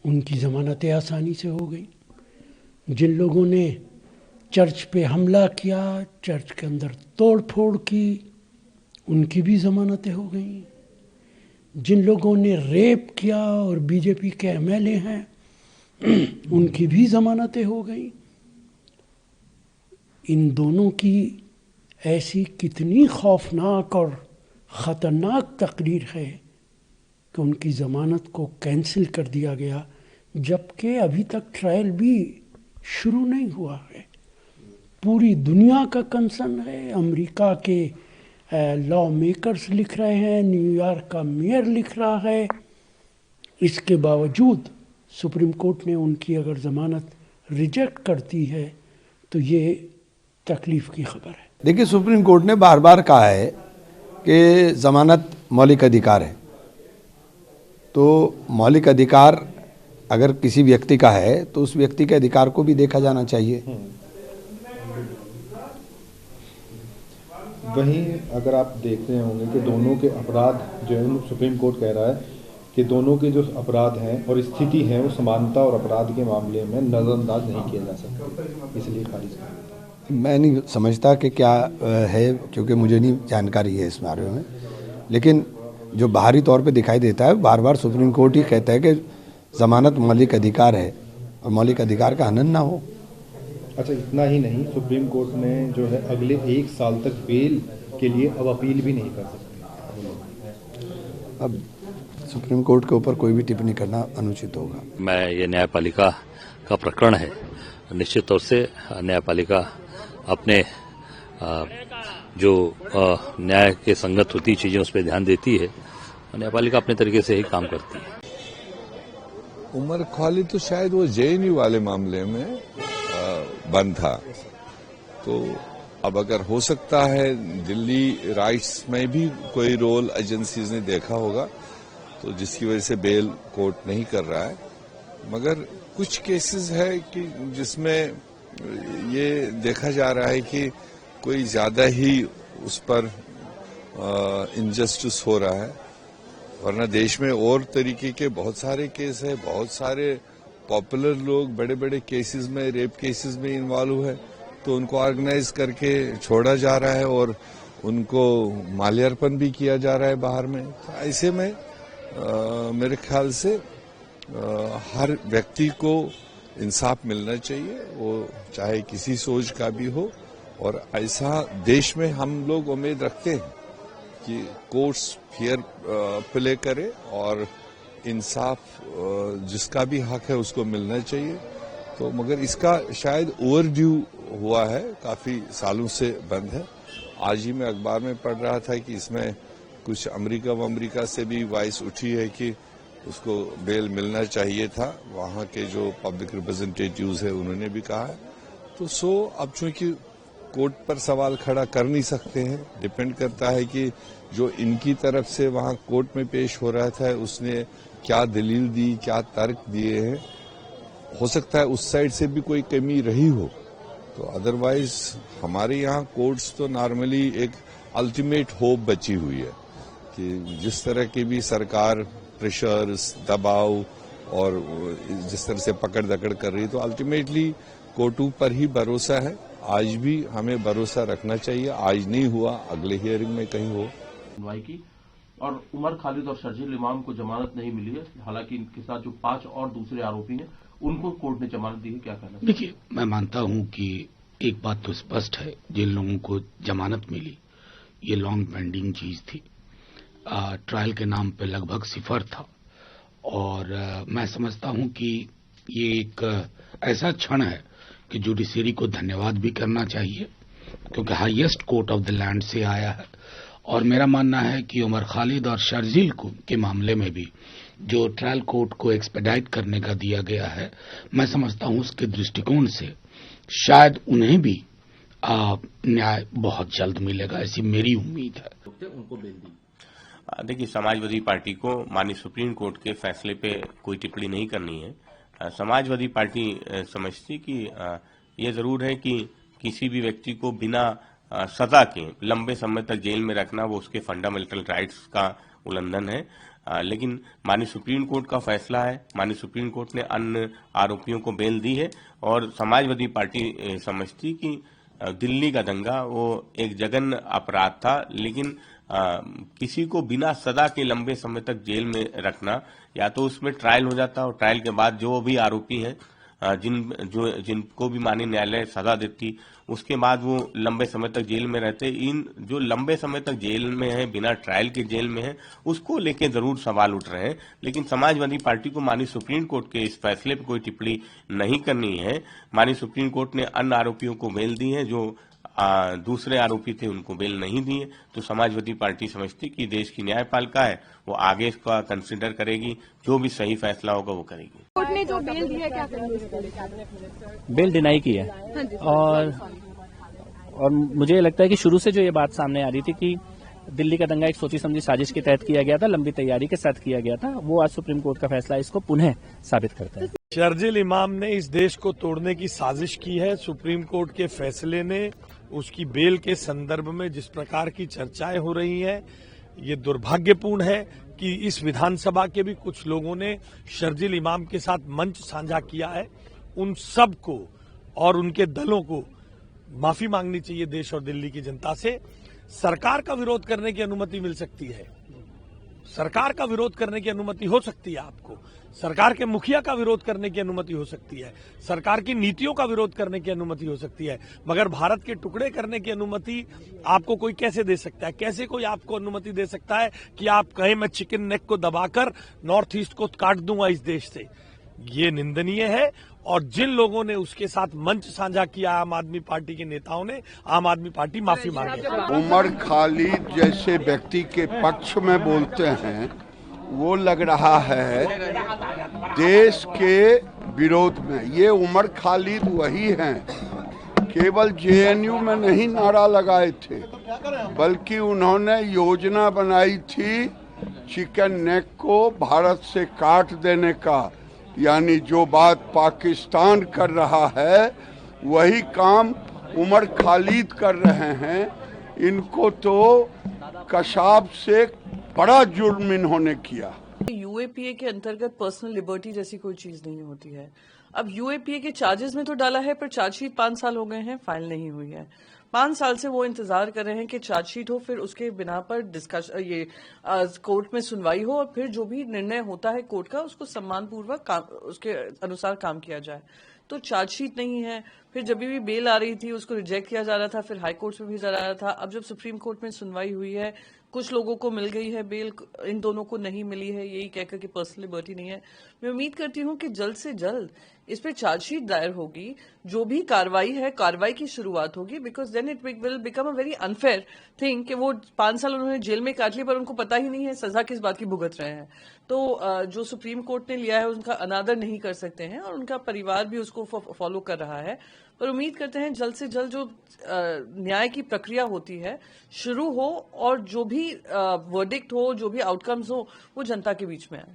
उनकी ज़मानतें आसानी से हो गई। जिन लोगों ने चर्च पे हमला किया, चर्च के अंदर तोड़ फोड़ की, उनकी भी ज़मानतें हो गई। जिन लोगों ने रेप किया और बीजेपी के एमएलए हैं, उनकी भी ज़मानतें हो गई। इन दोनों की ऐसी कितनी खौफनाक और ख़तरनाक तकरीर है कि उनकी ज़मानत को कैंसिल कर दिया गया, जबकि अभी तक ट्रायल भी शुरू नहीं हुआ है। पूरी दुनिया का कंसर्न है। अमेरिका के लॉ मेकर्स लिख रहे हैं, न्यूयॉर्क का मेयर लिख रहा है। इसके बावजूद सुप्रीम कोर्ट ने उनकी अगर ज़मानत रिजेक्ट करती है तो ये तकलीफ़ की खबर है। देखिए, सुप्रीम कोर्ट ने बार बार कहा है कि ज़मानत मौलिक अधिकार है। तो मौलिक अधिकार अगर किसी व्यक्ति का है तो उस व्यक्ति के अधिकार को भी देखा जाना चाहिए। वहीं अगर आप देख रहे होंगे कि दोनों के अपराध जो है, सुप्रीम कोर्ट कह रहा है कि दोनों के जो अपराध हैं और स्थिति है वो समानता और अपराध के मामले में नज़रअंदाज नहीं किया जा सकता, इसलिए खारिज कर। मैं नहीं समझता कि क्या है, क्योंकि मुझे नहीं जानकारी है इस बारे में। लेकिन जो बाहरी तौर पे दिखाई देता है, बार बार सुप्रीम कोर्ट ही कहता है कि ज़मानत मौलिक अधिकार है और मौलिक अधिकार का हनन ना हो। अच्छा, इतना ही नहीं, सुप्रीम कोर्ट ने जो है अगले 1 साल तक बेल के लिए अब अपील भी नहीं कर सकते। अब सुप्रीम कोर्ट के ऊपर कोई भी टिप्पणी करना अनुचित होगा। ये न्यायपालिका का प्रकरण है। निश्चित तौर से न्यायपालिका अपने जो न्याय के संगत होती चीजें उस पर ध्यान देती है। न्यायपालिका अपने तरीके से ही काम करती है। उमर खालिद तो शायद वो जेएनयू वाले मामले में बंद था, तो अब अगर हो सकता है दिल्ली राइट्स में भी कोई रोल एजेंसीज ने देखा होगा, तो जिसकी वजह से बेल कोर्ट नहीं कर रहा है। मगर कुछ केसेस है कि जिसमें ये देखा जा रहा है कि कोई ज्यादा ही उस पर इनजस्टिस हो रहा है, वरना देश में और तरीके के बहुत सारे केस है। बहुत सारे पॉपुलर लोग बड़े बड़े केसेस में, रेप केसेस में इन्वॉल्व है, तो उनको ऑर्गेनाइज करके छोड़ा जा रहा है और उनको माल्यार्पण भी किया जा रहा है बाहर में। तो ऐसे में मेरे ख्याल से हर व्यक्ति को इंसाफ मिलना चाहिए, वो चाहे किसी सोच का भी हो। और ऐसा देश में हम लोग उम्मीद रखते हैं कि कोर्ट्स फेयर प्ले करे और इंसाफ जिसका भी हक है उसको मिलना चाहिए। तो मगर इसका शायद ओवरड्यू हुआ है, काफी सालों से बंद है। आज ही मैं अखबार में पढ़ रहा था कि इसमें कुछ अमेरिका से भी वॉइस उठी है कि उसको बेल मिलना चाहिए था। वहां के जो पब्लिक रिप्रेजेंटेटिव्स है उन्होंने भी कहा है। तो अब चूंकि कोर्ट पर सवाल खड़ा कर नहीं सकते हैं, डिपेंड करता है कि जो इनकी तरफ से वहां कोर्ट में पेश हो रहा था उसने क्या दलील दी, क्या तर्क दिए हैं। हो सकता है उस साइड से भी कोई कमी रही हो, तो अदरवाइज हमारे यहाँ कोर्ट्स तो नॉर्मली एक अल्टीमेट होप बची हुई है कि जिस तरह की भी सरकार प्रेशर, दबाव और जिस तरह से पकड़ दकड़ कर रही है, तो अल्टीमेटली कोर्टों पर ही भरोसा है। आज भी हमें भरोसा रखना चाहिए। आज नहीं हुआ, अगले हियरिंग में कहीं हो। सुनवाई की और उमर खालिद और शर्जील इमाम को जमानत नहीं मिली है। हालांकि इनके साथ जो 5 और दूसरे आरोपी हैं उनको कोर्ट ने जमानत दी है। क्या कहना? देखिए, मैं मानता हूं कि एक बात तो स्पष्ट है, जिन लोगों को जमानत मिली ये लॉन्ग पेंडिंग चीज थी। ट्रायल के नाम पे लगभग सिफर था और मैं समझता हूं कि ये एक ऐसा क्षण है कि जुडिशरी को धन्यवाद भी करना चाहिए, क्योंकि highest court of the land से आया है। और मेरा मानना है कि उमर खालिद और शर्जील को के मामले में भी जो ट्रायल कोर्ट को एक्सपेडाइट करने का दिया गया है, मैं समझता हूं उसके दृष्टिकोण से शायद उन्हें भी न्याय बहुत जल्द मिलेगा, ऐसी मेरी उम्मीद है। उनको बेल दी। देखिए, समाजवादी पार्टी को माननीय सुप्रीम कोर्ट के फैसले पे कोई टिप्पणी नहीं करनी है। समाजवादी पार्टी समझती कि ये जरूर है कि किसी भी व्यक्ति को बिना सजा के लंबे समय तक जेल में रखना वो उसके फंडामेंटल राइट्स का उल्लंघन है। लेकिन माननीय सुप्रीम कोर्ट का फैसला है। माननीय सुप्रीम कोर्ट ने अन्य आरोपियों को बेल दी है और समाजवादी पार्टी समझती कि दिल्ली का दंगा वो एक जघन्य अपराध था, लेकिन किसी को बिना सजा के लंबे समय तक जेल में रखना, या तो उसमें ट्रायल हो जाता और ट्रायल के बाद जो भी आरोपी हैं जिनको भी माननीय न्यायालय सजा देती, उसके बाद वो लंबे समय तक जेल में रहते। इन जो लंबे समय तक जेल में है, बिना ट्रायल के जेल में है, उसको लेके जरूर सवाल उठ रहे हैं। लेकिन समाजवादी पार्टी को माननीय सुप्रीम कोर्ट के इस फैसले पर कोई टिप्पणी नहीं करनी है। माननीय सुप्रीम कोर्ट ने अन्य आरोपियों को बेल दी है, जो दूसरे आरोपी थे उनको बेल नहीं दिए। तो समाजवादी पार्टी समझती कि देश की न्यायपालिका है, वो आगे इसका कंसिडर करेगी, जो भी सही फैसला होगा वो करेगी। कोर्ट ने जो बेल दी है, क्या करेंगे? बेल डिनाई की है और मुझे लगता है कि शुरू से जो ये बात सामने आ रही थी कि दिल्ली का दंगा एक सोची समझी साजिश के तहत किया गया था, लंबी तैयारी के साथ किया गया था, वो आज सुप्रीम कोर्ट का फैसला इसको पुनः साबित करता है। शर्जील इमाम ने इस देश को तोड़ने की साजिश की है। सुप्रीम कोर्ट के फैसले ने उसकी बेल के संदर्भ में जिस प्रकार की चर्चाएं हो रही हैं, ये दुर्भाग्यपूर्ण है कि इस विधानसभा के भी कुछ लोगों ने शर्जील इमाम के साथ मंच साझा किया है। उन सब को और उनके दलों को माफी मांगनी चाहिए देश और दिल्ली की जनता से। सरकार का विरोध करने की अनुमति मिल सकती है, सरकार का विरोध करने की अनुमति हो सकती है, आपको सरकार के मुखिया का विरोध करने की अनुमति हो सकती है, सरकार की नीतियों का विरोध करने की अनुमति हो सकती है, मगर भारत के टुकड़े करने की अनुमति आपको कोई कैसे दे सकता है? कैसे कोई आपको अनुमति दे सकता है कि आप कहें मैं चिकन नेक को दबाकर नॉर्थ ईस्ट को काट दूंगा इस देश से? ये निंदनीय है। और जिन लोगों ने उसके साथ मंच साझा किया, आम आदमी पार्टी के नेताओं ने, आम आदमी पार्टी माफी मांगे। उमर खालिद जैसे व्यक्ति के पक्ष में बोलते हैं, वो लग रहा है देश के विरोध में। ये उमर खालिद वही हैं, केवल जेएनयू में नहीं नारा लगाए थे, बल्कि उन्होंने योजना बनाई थी चिकन नेक को भारत से काट देने का। यानी जो बात पाकिस्तान कर रहा है वही काम उमर खालिद कर रहे हैं। इनको तो कशाब से बड़ा जुर्म इन्होंने किया। यूएपीए के अंतर्गत पर्सनल लिबर्टी जैसी कोई चीज नहीं होती है। अब यूएपीए के चार्जेस में तो डाला है, पर चार्जशीट 5 साल हो गए हैं, फाइल नहीं हुई है। 5 साल से वो इंतजार कर रहे हैं कि चार्जशीट हो, फिर उसके बिना पर कोर्ट में सुनवाई हो और फिर जो भी निर्णय होता है कोर्ट का उसको सम्मानपूर्वक उसके अनुसार काम किया जाए। तो चार्जशीट नहीं है, फिर जब भी बेल आ रही थी उसको रिजेक्ट किया जा रहा था, फिर हाई कोर्ट में भेजा जा रहा था। अब जब सुप्रीम कोर्ट में सुनवाई हुई है, कुछ लोगों को मिल गई है बेल, इन दोनों को नहीं मिली है, यही कहकर कि पर्सनल लिबर्टी नहीं है। मैं उम्मीद करती हूं कि जल्द से जल्द इस पे चार्जशीट दायर होगी, जो भी कार्रवाई है कार्रवाई की शुरुआत होगी, because then it will become a very unfair thing कि वो 5 साल उन्होंने जेल में काट लिए पर उनको पता ही नहीं है सजा किस बात की भुगत रहे हैं। तो जो सुप्रीम कोर्ट ने लिया है उनका अनादर नहीं कर सकते हैं और उनका परिवार भी उसको फॉलो कर रहा है। पर उम्मीद करते हैं जल्द से जल्द जो न्याय की प्रक्रिया होती है शुरू हो और जो भी वर्डिक्ट हो, जो भी आउटकम्स हो, वो जनता के बीच में आए।